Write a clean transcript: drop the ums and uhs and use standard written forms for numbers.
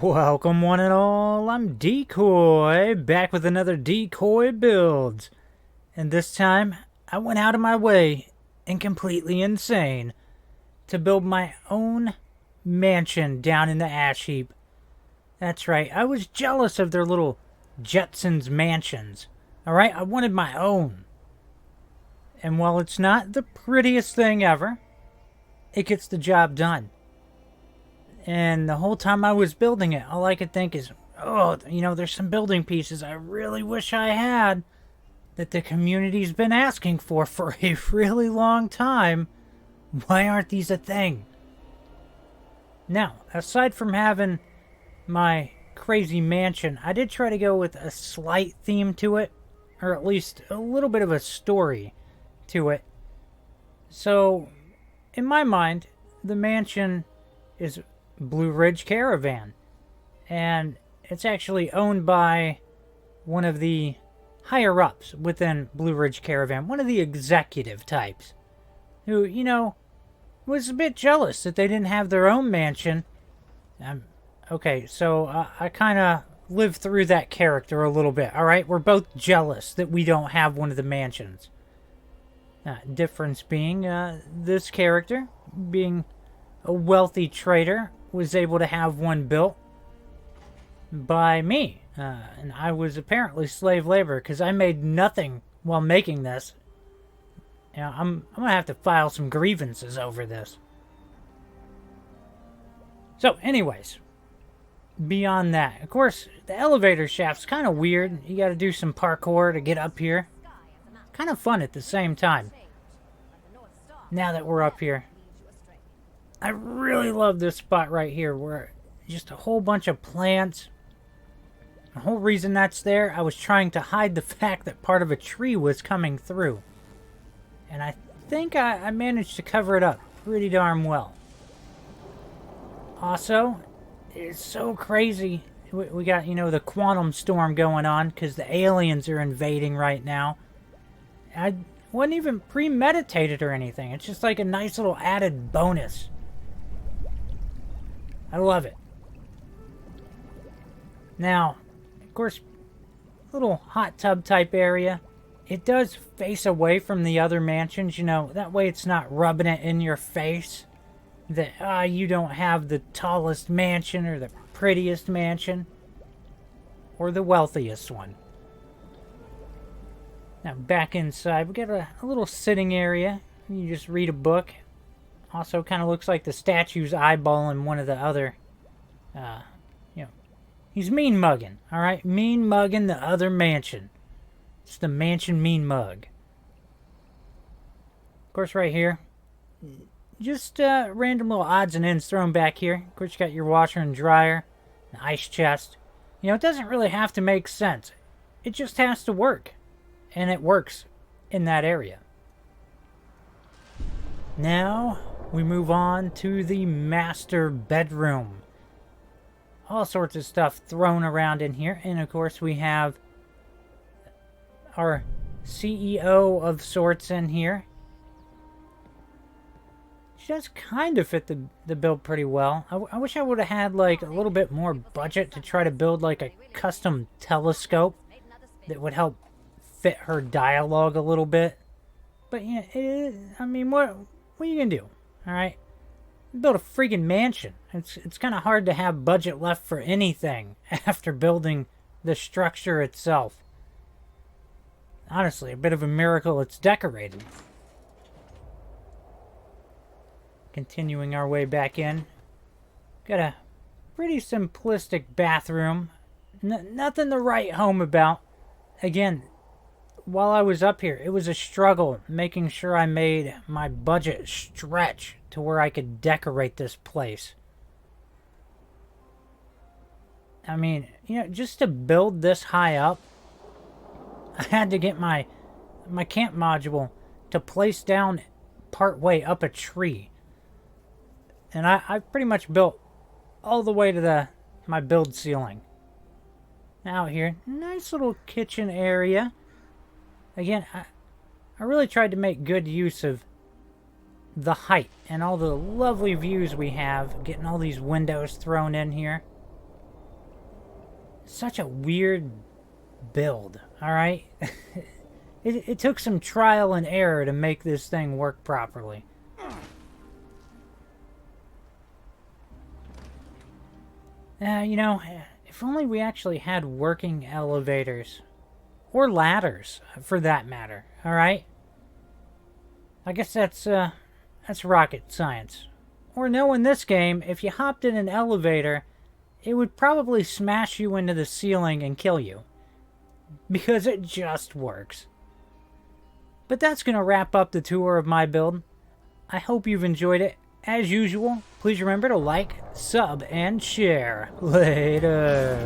Welcome one and all, I'm Decoy, back with another Decoy build. And this time, I went out of my way, and completely insane, to build my own mansion down in the Ash Heap. That's right, I was jealous of their little Jetsons mansions. Alright, I wanted my own. And while it's not the prettiest thing ever, it gets the job done. And the whole time I was building it, all I could think is, oh, there's some building pieces I really wish I had that the community's been asking for a really long time. Why aren't these a thing? Now, aside from having my crazy mansion, I did try to go with a slight theme to it, or at least a little bit of a story to it. So, in my mind, the mansion is Blue Ridge Caravan, and it's actually owned by one of the higher-ups within Blue Ridge Caravan, one of the executive types, who, was a bit jealous that they didn't have their own mansion. Okay, so I kind of lived through that character a little bit, alright? We're both jealous that we don't have one of the mansions. Difference being, this character, being a wealthy trader, was able to have one built by me. And I was apparently slave labor because I made nothing while making this. I'm going to have to file some grievances over this. So, anyways, beyond that, of course, the elevator shaft's kind of weird. You got to do some parkour to get up here. Kind of fun at the same time. Now that we're up here, I really love this spot right here where just a whole bunch of plants. The whole reason that's there, I was trying to hide the fact that part of a tree was coming through. And I think I managed to cover it up pretty darn well. Also, it's so crazy. We got, the quantum storm going on because the aliens are invading right now. I wasn't even premeditated or anything. It's just like a nice little added bonus. I love it. Now, of course, little hot tub type area. It does face away from the other mansions, that way it's not rubbing it in your face that you don't have the tallest mansion or the prettiest mansion or the wealthiest one. Now, back inside, we got a little sitting area. You just read a book. Also, kind of looks like the statue's eyeballing one of the other, he's mean mugging, alright? Mean mugging the other mansion. It's the mansion mean mug. Of course, right here, just random little odds and ends thrown back here. Of course, you got your washer and dryer, an ice chest. It doesn't really have to make sense. It just has to work. And it works in that area. Now, we move on to the master bedroom. All sorts of stuff thrown around in here. And of course we have our CEO of sorts in here. She does kind of fit the build pretty well. I wish I would have had like a little bit more budget to try to build like a custom telescope that would help fit her dialogue a little bit. But what are you gonna do? Alright? Build a freaking mansion. It's kind of hard to have budget left for anything after building the structure itself. Honestly, a bit of a miracle it's decorated. Continuing our way back in. Got a pretty simplistic bathroom. Nothing to write home about. Again, while I was up here, it was a struggle making sure I made my budget stretch to where I could decorate this place. Just to build this high up, I had to get my camp module to place down part way up a tree. And I pretty much built all the way to my build ceiling. Now here, nice little kitchen area. Again, I really tried to make good use of the height and all the lovely views we have, getting all these windows thrown in here. such a weird build, alright? It took some trial and error to make this thing work properly. You know, if only we actually had working elevators. Or ladders, for that matter, alright? I guess that's rocket science. Or no, in this game, if you hopped in an elevator, it would probably smash you into the ceiling and kill you. Because it just works. But that's going to wrap up the tour of my build. I hope you've enjoyed it. As usual, please remember to like, sub, and share. Later.